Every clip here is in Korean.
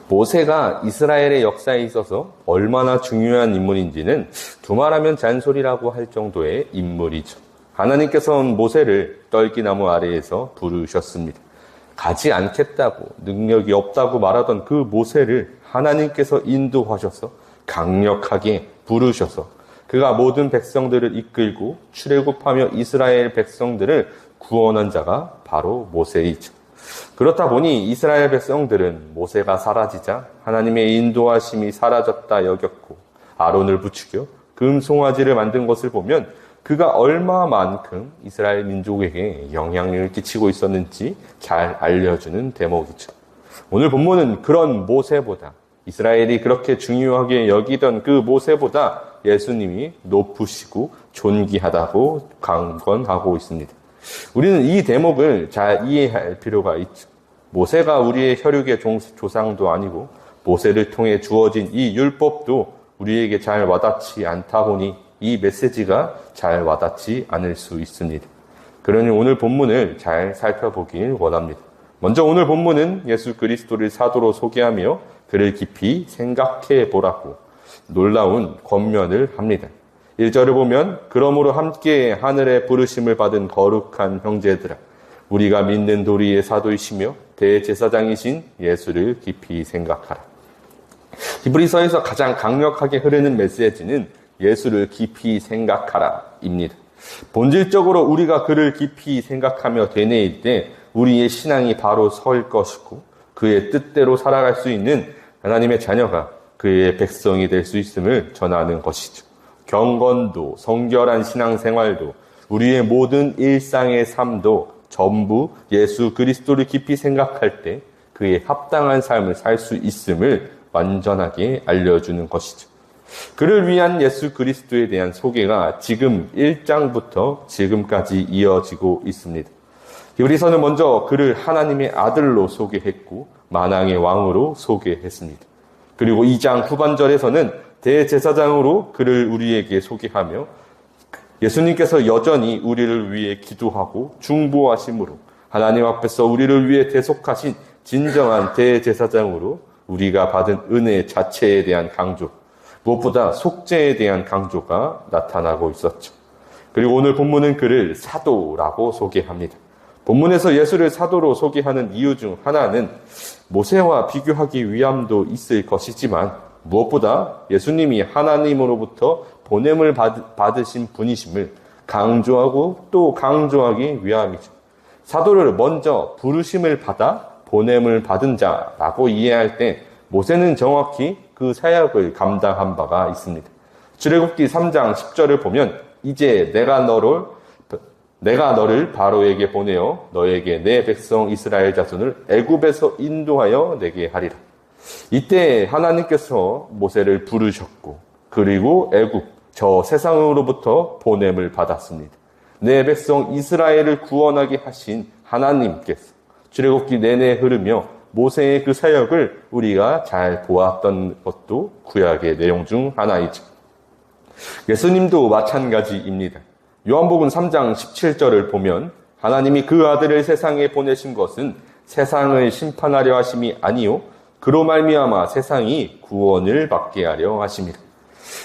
모세가 이스라엘의 역사에 있어서 얼마나 중요한 인물인지는 두말하면 잔소리라고 할 정도의 인물이죠. 하나님께서는 모세를 떨기나무 아래에서 부르셨습니다. 가지 않겠다고, 능력이 없다고 말하던 그 모세를 하나님께서 인도하셔서 강력하게 부르셔서 그가 모든 백성들을 이끌고 출애굽하며 이스라엘 백성들을 구원한 자가 바로 모세이죠. 그렇다 보니 이스라엘 백성들은 모세가 사라지자 하나님의 인도하심이 사라졌다 여겼고 아론을 부추겨 금송아지를 만든 것을 보면 그가 얼마만큼 이스라엘 민족에게 영향력을 끼치고 있었는지 잘 알려주는 대목이죠. 오늘 본문은 그런 모세보다, 이스라엘이 그렇게 중요하게 여기던 그 모세보다 예수님이 높으시고 존귀하다고 강권하고 있습니다. 우리는 이 대목을 잘 이해할 필요가 있죠. 모세가 우리의 혈육의 조상도 아니고 모세를 통해 주어진 이 율법도 우리에게 잘 와닿지 않다 보니 이 메시지가 잘 와닿지 않을 수 있습니다. 그러니 오늘 본문을 잘 살펴보길 원합니다. 먼저 오늘 본문은 예수 그리스도를 사도로 소개하며 그를 깊이 생각해 보라고 놀라운 권면을 합니다. 1절을 보면 그러므로 함께 하늘의 부르심을 받은 거룩한 형제들아 우리가 믿는 도리의 사도이시며 대제사장이신 예수를 깊이 생각하라. 히브리서에서 가장 강력하게 흐르는 메시지는 예수를 깊이 생각하라 입니다. 본질적으로 우리가 그를 깊이 생각하며 되뇌일 때 우리의 신앙이 바로 설 것이고 그의 뜻대로 살아갈 수 있는 하나님의 자녀가 그의 백성이 될 수 있음을 전하는 것이죠. 경건도 성결한 신앙생활도 우리의 모든 일상의 삶도 전부 예수 그리스도를 깊이 생각할 때 그의 합당한 삶을 살 수 있음을 완전하게 알려주는 것이죠. 그를 위한 예수 그리스도에 대한 소개가 지금 1장부터 지금까지 이어지고 있습니다. 히브리서는 먼저 그를 하나님의 아들로 소개했고 만왕의 왕으로 소개했습니다. 그리고 2장 후반절에서는 대제사장으로 그를 우리에게 소개하며 예수님께서 여전히 우리를 위해 기도하고 중보하심으로 하나님 앞에서 우리를 위해 대속하신 진정한 대제사장으로 우리가 받은 은혜 자체에 대한 강조, 무엇보다 속죄에 대한 강조가 나타나고 있었죠. 그리고 오늘 본문은 그를 사도라고 소개합니다. 본문에서 예수를 사도로 소개하는 이유 중 하나는 모세와 비교하기 위함도 있을 것이지만 무엇보다 예수님이 하나님으로부터 보냄을 받으신 분이심을 강조하고 또 강조하기 위함이죠. 사도를 먼저 부르심을 받아 보냄을 받은 자라고 이해할 때 모세는 정확히 그 사역을 감당한 바가 있습니다. 출애굽기 3장 10절을 보면 이제 내가 너를 바로에게 보내어 너에게 내 백성 이스라엘 자손을 애굽에서 인도하여 내게 하리라. 이때 하나님께서 모세를 부르셨고 그리고 애굽 저 세상으로부터 보냄을 받았습니다. 내 백성 이스라엘을 구원하게 하신 하나님께서 출애굽기 내내 흐르며 모세의 그 사역을 우리가 잘 보았던 것도 구약의 내용 중 하나이죠. 예수님도 마찬가지입니다. 요한복음 3장 17절을 보면 하나님이 그 아들을 세상에 보내신 것은 세상을 심판하려 하심이 아니요 그로 말미암아 세상이 구원을 받게 하려 하심이라.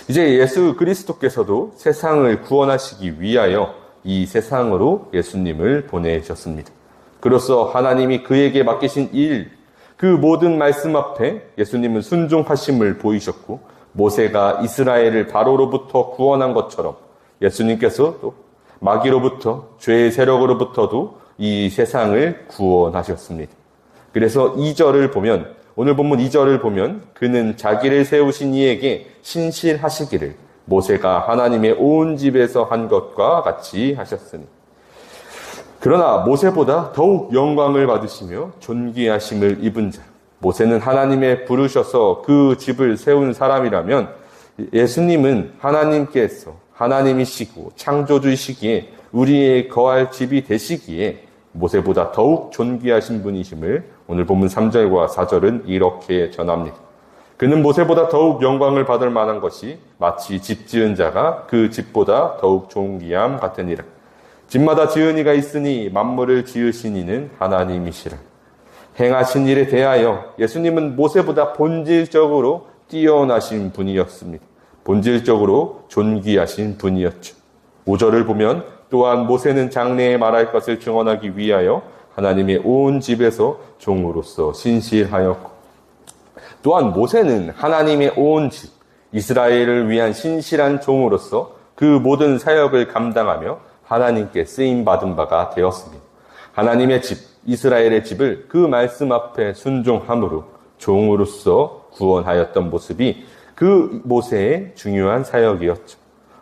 이제 예수 그리스도께서도 세상을 구원하시기 위하여 이 세상으로 예수님을 보내셨습니다. 그로써 하나님이 그에게 맡기신 일, 그 모든 말씀 앞에 예수님은 순종하심을 보이셨고 모세가 이스라엘을 바로로부터 구원한 것처럼 예수님께서 또 마귀로부터 죄의 세력으로부터도 이 세상을 구원하셨습니다. 그래서 2절을 보면 오늘 본문 2절을 보면 그는 자기를 세우신 이에게 신실하시기를 모세가 하나님의 온 집에서 한 것과 같이 하셨으니 그러나 모세보다 더욱 영광을 받으시며 존귀하심을 입은 자 모세는 하나님의 부르셔서 그 집을 세운 사람이라면 예수님은 하나님께서 하나님이시고 창조주이시기에 우리의 거할 집이 되시기에 모세보다 더욱 존귀하신 분이심을 오늘 본문 3절과 4절은 이렇게 전합니다. 그는 모세보다 더욱 영광을 받을 만한 것이 마치 집 지은 자가 그 집보다 더욱 존귀함 같으니라. 집마다 지은 이가 있으니 만물을 지으신 이는 하나님이시라. 행하신 일에 대하여 예수님은 모세보다 본질적으로 뛰어나신 분이었습니다. 본질적으로 존귀하신 분이었죠. 5절을 보면 또한 모세는 장래에 말할 것을 증언하기 위하여 하나님의 온 집에서 종으로서 신실하였고, 또한 모세는 하나님의 온 집, 이스라엘을 위한 신실한 종으로서 그 모든 사역을 감당하며 하나님께 쓰임받은 바가 되었습니다. 하나님의 집, 이스라엘의 집을 그 말씀 앞에 순종함으로 종으로서 구원하였던 모습이 그 모세의 중요한 사역이었죠.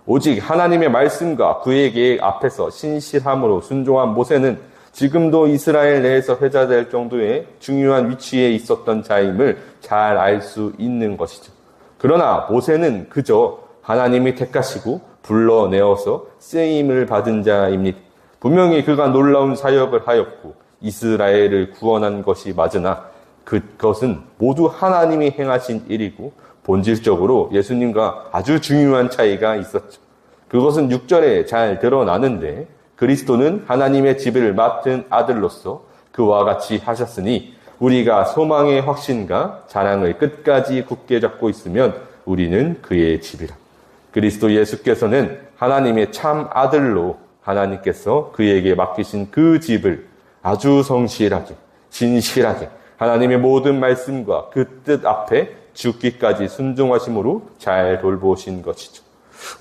오직 하나님의 말씀과 그의 계획 앞에서 신실함으로 순종한 모세는 지금도 이스라엘 내에서 회자될 정도의 중요한 위치에 있었던 자임을 잘 알 수 있는 것이죠. 그러나 모세는 그저 하나님이 택하시고 불러내어서 쓰임을 받은 자입니다. 분명히 그가 놀라운 사역을 하였고 이스라엘을 구원한 것이 맞으나 그것은 모두 하나님이 행하신 일이고 본질적으로 예수님과 아주 중요한 차이가 있었죠. 그것은 6절에 잘 드러나는데, 그리스도는 하나님의 집을 맡은 아들로서 그와 같이 하셨으니 우리가 소망의 확신과 자랑을 끝까지 굳게 잡고 있으면 우리는 그의 집이라. 그리스도 예수께서는 하나님의 참 아들로 하나님께서 그에게 맡기신 그 집을 아주 성실하게, 진실하게 하나님의 모든 말씀과 그 뜻 앞에 죽기까지 순종하심으로 잘 돌보신 것이죠.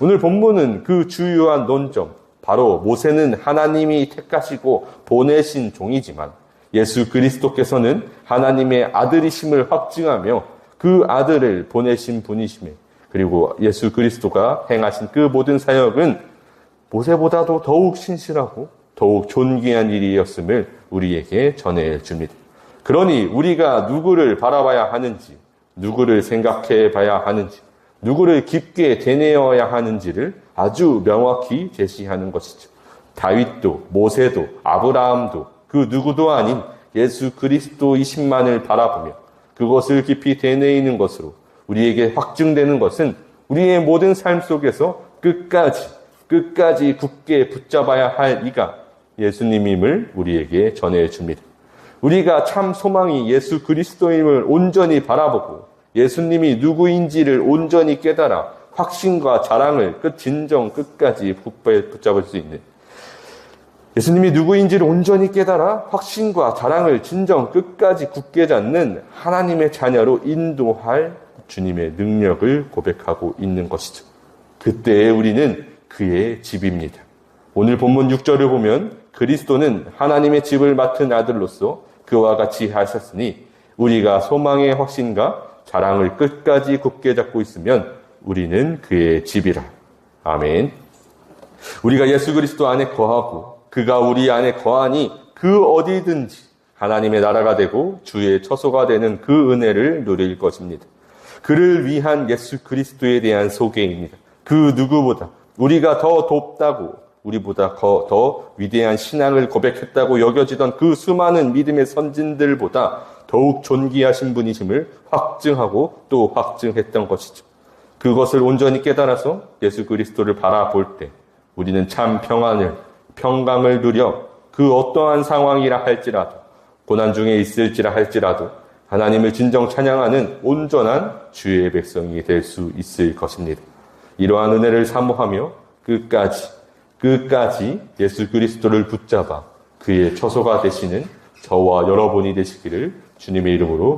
오늘 본문은 그 주요한 논점, 바로 모세는 하나님이 택하시고 보내신 종이지만 예수 그리스도께서는 하나님의 아들이심을 확증하며 그 아들을 보내신 분이시며, 그리고 예수 그리스도가 행하신 그 모든 사역은 모세보다도 더욱 신실하고 더욱 존귀한 일이었음을 우리에게 전해줍니다. 그러니 우리가 누구를 바라봐야 하는지, 누구를 생각해 봐야 하는지, 누구를 깊게 되뇌어야 하는지를 아주 명확히 제시하는 것이죠. 다윗도, 모세도, 아브라함도 그 누구도 아닌 예수 그리스도이심만을 바라보며 그것을 깊이 되뇌이는 것으로 우리에게 확증되는 것은 우리의 모든 삶 속에서 끝까지 굳게 붙잡아야 할 이가 예수님임을 우리에게 전해줍니다. 우리가 참 소망이 예수 그리스도임을 온전히 바라보고 예수님이 누구인지를 온전히 깨달아 확신과 자랑을 진정 끝까지 붙잡을 수 있는, 예수님이 누구인지를 온전히 깨달아 확신과 자랑을 진정 끝까지 굳게 잡는 하나님의 자녀로 인도할 주님의 능력을 고백하고 있는 것이죠. 그때에 우리는 그의 집입니다. 오늘 본문 6절을 보면 그리스도는 하나님의 집을 맡은 아들로서 그와 같이 하셨으니 우리가 소망의 확신과 자랑을 끝까지 굳게 잡고 있으면 우리는 그의 집이라. 아멘. 우리가 예수 그리스도 안에 거하고 그가 우리 안에 거하니 그 어디든지 하나님의 나라가 되고 주의 처소가 되는 그 은혜를 누릴 것입니다. 그를 위한 예수 그리스도에 대한 소개입니다. 그 누구보다 우리가 더 돕다고, 우리보다 더 위대한 신앙을 고백했다고 여겨지던 그 수많은 믿음의 선진들보다 더욱 존귀하신 분이심을 확증하고 또 확증했던 것이죠. 그것을 온전히 깨달아서 예수 그리스도를 바라볼 때 우리는 참 평강을 누려 그 어떠한 상황이라 할지라도, 고난 중에 있을지라 할지라도 하나님을 진정 찬양하는 온전한 주의 백성이 될 수 있을 것입니다. 이러한 은혜를 사모하며 끝까지 예수 그리스도를 붙잡아 그의 처소가 되시는 저와 여러분이 되시기를 주님의 이름으로